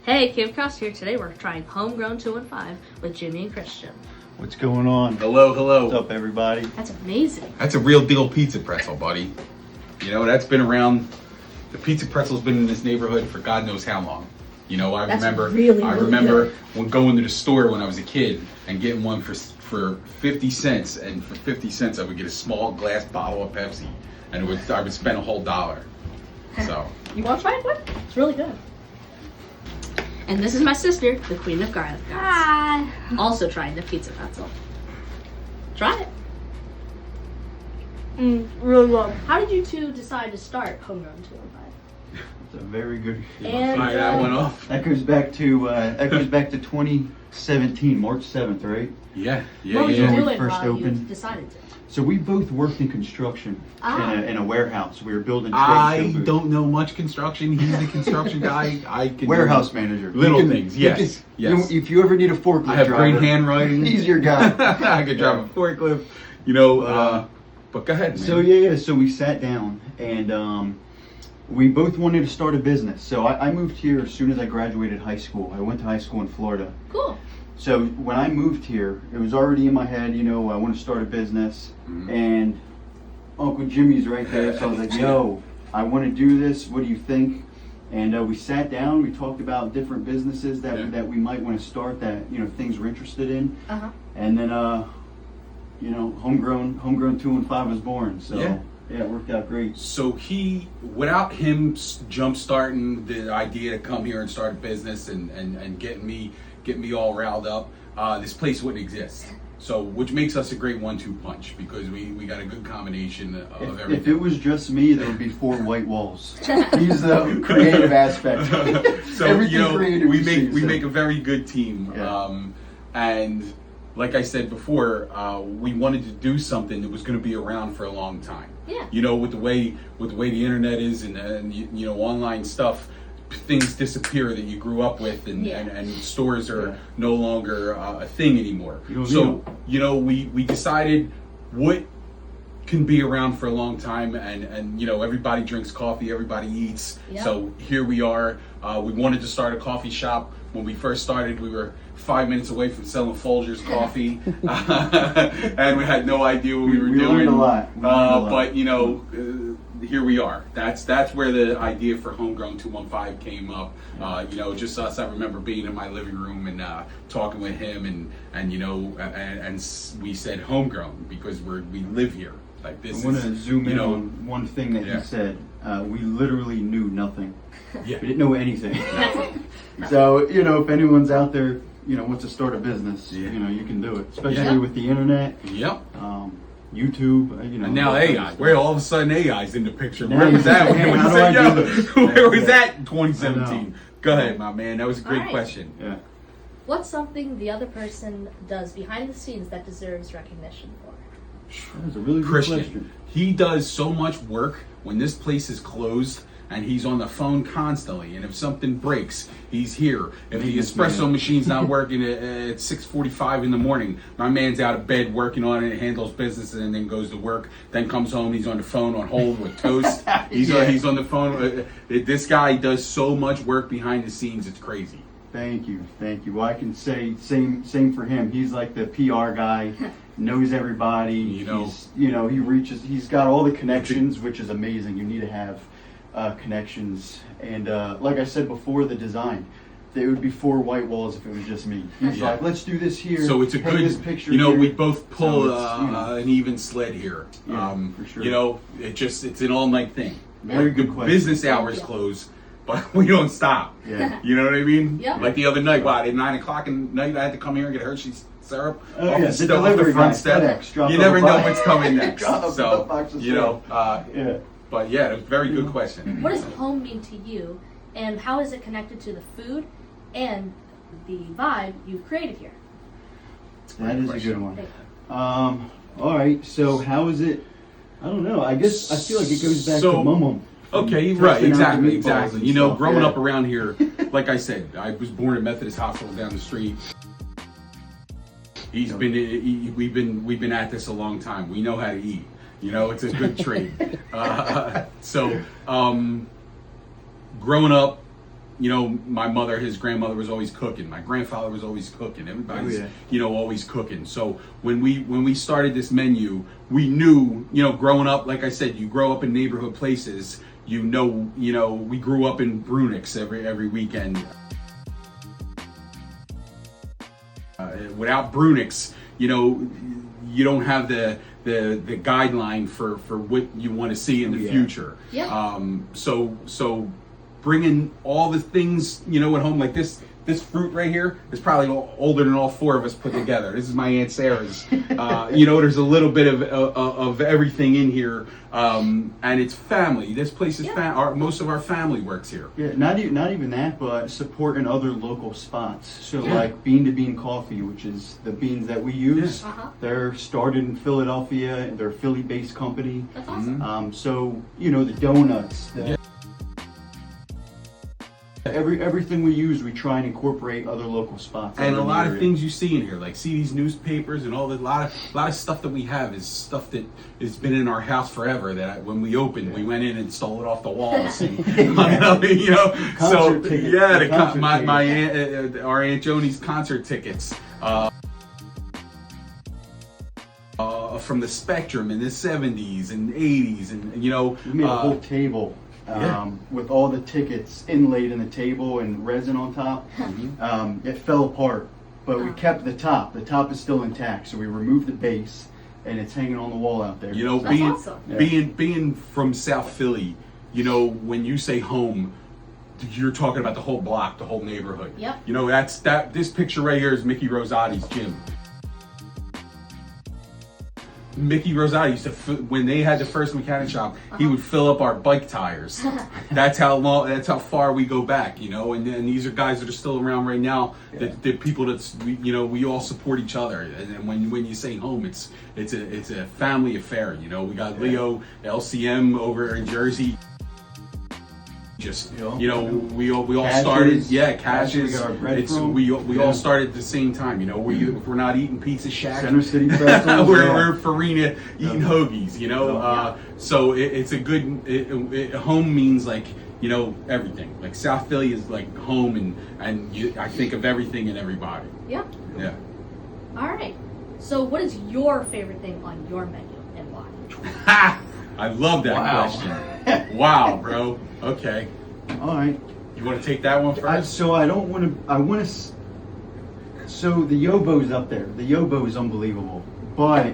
Hey, Kim Cross here. Today we're trying HomeGrown 215 with Jimmy and Christian. What's going on? Hello, hello. What's up, everybody? That's amazing. That's a real deal pizza pretzel, buddy. You know, that's been around, the pizza pretzel's been in this neighborhood for God knows how long. You know, I That's remember really good. when going to the store when I was a kid and getting one for 50 cents, and for 50 cents I would get a small glass bottle of Pepsi, and I would spend a whole $1. So, You want to try it, Quinn? It's really good. And this is my sister, the Queen of Garlic Guys. Hi. Also trying the pizza pretzel. Try it. Really good. How did you two decide to start HomeGrown 215? It's a very good. And, fire that one off. That goes back to 2017, March 7th, right? Yeah, What were you When we doing first while you opened. decided to? So we both worked in construction Ah. in a warehouse. We were building. trade I show booths. don't know much construction. He's the construction guy. I can Warehouse manager. Little You can- things, you yes, can- yes. If you ever need a forklift I have driver, great handwriting. he's your guy. I could drive a forklift, you know. But go ahead, man. So yeah. So we sat down and we both wanted to start a business. So I moved here as soon as I graduated high school. I went to high school in Florida. Cool. So when I moved here, it was already in my head, you know, I want to start a business. And Uncle Jimmy's right there. So I was like, yo, I want to do this. What do you think? And we sat down, we talked about different businesses that we might want to start, that, you know, things we're interested in. Uh-huh. And then, you know, HomeGrown 215 was born. So Yeah. yeah, it worked out great. So without him jump starting the idea to come here and start a business and get me all riled up, this place wouldn't exist. So, which makes us a great 1-2 punch, because we got a good combination of everything. If it was just me, there would be 4 white walls. He's the creative aspect. So Everything you know, creative we you see, make we so. make a very good team. Yeah. And like I said before, we wanted to do something that was going to be around for a long time. Yeah. You know, with the way the internet is, and you know, online stuff, things disappear that you grew up with, and stores are no longer a thing anymore. You don't need So them. you know, we decided what can be around for a long time, and you know, everybody drinks coffee, everybody eats. Yep. So here we are. We wanted to start a coffee shop. When we first started, we were 5 minutes away from selling Folgers coffee, and we had no idea what we were We doing. learned a lot. We learned a lot. But you know, here we are. That's where the idea for HomeGrown 215 came up. You know, just us. I remember being in my living room and talking with him, and you know, and we said HomeGrown because we live here. Like this. I want to zoom in know, on one thing that Yeah. he said. We literally knew nothing. Yeah. We didn't know anything. So, you know, if anyone's out there, you know, wants to start a business, Yeah. you know, you can do it. Especially Yeah. with the internet, Yep. YouTube, you know. And now that kind of AI. stuff. Where all of a sudden AI's in the picture. Now Where you was that? say, When hey, you how do said, I yo, do this? where was Yeah. that in 2017? I know. Go ahead, my man. That was a great All right. question. Yeah. What's something the other person does behind the scenes that deserves recognition for? That was a really good Christian. question. He does so much work when this place is closed, and he's on the phone constantly. And if something breaks, he's here. If the Maintenance espresso man. machine's not working at 6:45 in the morning, my man's out of bed working on it, handles business, and then goes to work. Then comes home, he's on the phone on hold with toast. He's on the phone. This guy does so much work behind the scenes. It's crazy. Thank you. Well, I can say same for him. He's like the PR guy, knows everybody. You know. He's got all the connections, which is amazing. You need to have connections. And like I said before, the design. There would be 4 white walls if it was just me. He's Yeah. like, let's do this here. So it's a hang good, this picture you know, here. we both pull So it's, you know, an even sled here. Yeah, for sure. You know, it's an all-night thing. Very good The question. business hours close, but we don't stop. Yeah. You know what I mean? Yeah. Like the other night, at 9 o'clock at night, I had to come here and get Hershey's syrup Oh, off yeah, the the step, off the delivery front guy, step. FedEx, drop You off never a know box. what's coming next. Drop off a So, box of you know, yeah. but yeah, it was a very good question. What does home mean to you, and how is it connected to the food and the vibe you've created here? That is a question. good one. All right. So how is it? I don't know. I guess I feel like it goes back to mum. Okay, From right, testing out the exactly, meatballs exactly. and You know, stuff, growing yeah. up around here, like I said, I was born at Methodist Hospital down the street. We've been at this a long time. We know how to eat. You know, it's a good trade. Growing up, you know, my mother, his grandmother was always cooking. My grandfather was always cooking. Everybody's, you know, always cooking. So when we started this menu, we knew, you know, growing up, like I said, you grow up in neighborhood places. You know, we grew up in Brewing's every weekend. Without Brewing's, you know, you don't have the guideline for what you want to see in the future. Yeah. So bringing all the things, you know, at home, like this fruit right here is probably older than all four of us put together. This is my Aunt Sarah's. You know, there's a little bit of everything in here, and it's family. This place is most of our family works here. Yeah, not even that, but supporting other local spots. So like Bean to Bean Coffee, which is the beans that we use. They're started in Philadelphia. They're a Philly-based company. That's awesome. So you know the donuts. Everything we use, we try and incorporate other local spots. And a lot of things you see in here, like see these newspapers and all the lot of stuff that we have is stuff that has been in our house forever. That when we opened, we went in and stole it off the walls. And, you know, so tickets, yeah, my aunt, our Aunt Joni's concert tickets. From the Spectrum in the 70s and 80s, and you know, we made a whole table. With all the tickets inlaid in the table and resin on top. It fell apart, but we kept the top. The top is still intact, so we removed the base, and it's hanging on the wall out there. You know, being from South Philly, you know, when you say home, you're talking about the whole block, the whole neighborhood. Yep. You know, this picture right here is Mickey Rosati's gym. Mickey Rosati used to, when they had the first mechanic shop, he would fill up our bike tires. That's how far we go back, you know. And these are guys that are still around right now. The people we all support each other. And then when you say home, it's a family affair. You know, we got Leo LCM over in Jersey. Just you know, we all started. Yeah, Cashes. We all started at the same time. You know, if we're not eating Pizza Shack, Center City pretzels, we're Farina eating hoagies. You know, so it's a good. Home means like, you know, everything. Like South Philly is like home, and I think of everything and everybody. Yep. Yeah. All right. So, what is your favorite thing on your menu and why? I love that question. Wow, bro. Okay. All right. You want to take that one first? So I don't want to. I want to. So the Yobo's up there. The Yobo is unbelievable. But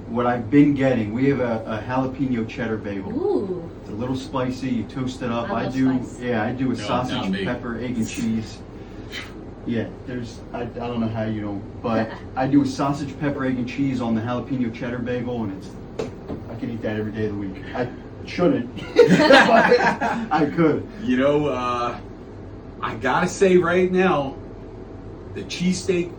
what I've been getting, we have a jalapeno cheddar bagel. Ooh. It's a little spicy. You toast it up. I love spice. Yeah, I do a sausage, not me. pepper, egg, and cheese. Yeah, I don't know how you know, but I do a sausage, pepper, egg, and cheese on the jalapeno cheddar bagel, and I can eat that every day of the week. I shouldn't, but I could. You know, I gotta say right now, the cheesesteak,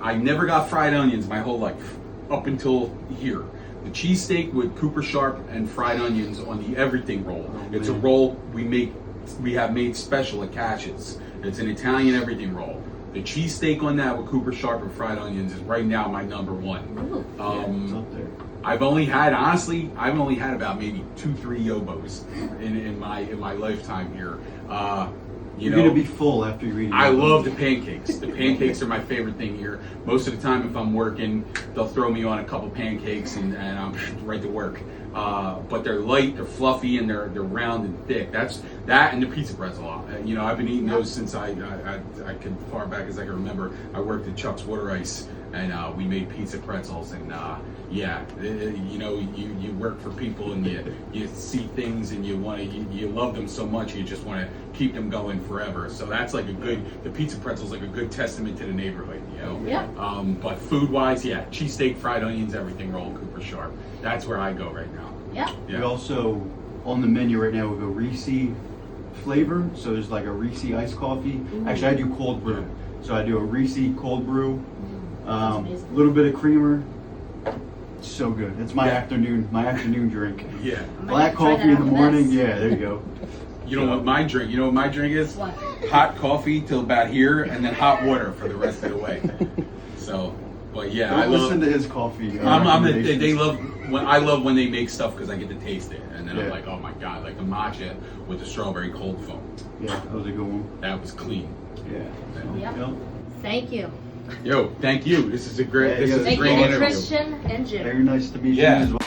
I never got fried onions my whole life, up until here. The cheesesteak with Cooper Sharp and fried onions on the everything roll. It's a roll we have made special at Cash's. It's an Italian everything roll. The cheesesteak on that with Cooper Sharp and fried onions is right now my number one. It's up there. I've only had about maybe 2-3 Yobos in my lifetime here. You're gonna be full after you eat. I love the pancakes. The pancakes are my favorite thing here. Most of the time, if I'm working, they'll throw me on a couple pancakes and I'm right to work. But they're light, they're fluffy, and they're round and thick. That's that, and the pizza pretzel. You know, I've been eating those since I could, far back as I can remember. I worked at Chuck's Water Ice, and we made pizza pretzels. And you know, you work for people, and you see things, and you love them so much, you just want to keep them going forever. So that's like the pizza pretzel's like a good testament to the neighborhood. You know. Yeah. But food wise, cheesesteak, fried onions, everything roll, Cooper Sharp. That's where I go right now. Yeah. We also, on the menu right now, we go Reese flavor. So there's like a Reese iced coffee. Actually, I do cold brew. So I do a Reese cold brew. A amazing. little bit of creamer. So good. It's my afternoon drink. Yeah. I'm gonna Black try that coffee in out the with morning. this. Yeah, there you go. You know what my drink? You know what my drink is? What? Hot coffee till about here, and then hot water for the rest of the way. So, but yeah, I Don't love. listen to his coffee. They love when I love when they make stuff because I get to taste it, and then I'm Yeah. like, oh my god, like the matcha with the strawberry cold foam. Yeah, that was a good one. That was clean. Yeah. Yep. Yep. Thank you. Yo, thank you. This is a great. Yeah, This yeah. is a Thank great you, interview. Christian and Jim. Very nice to meet Yeah. you as well.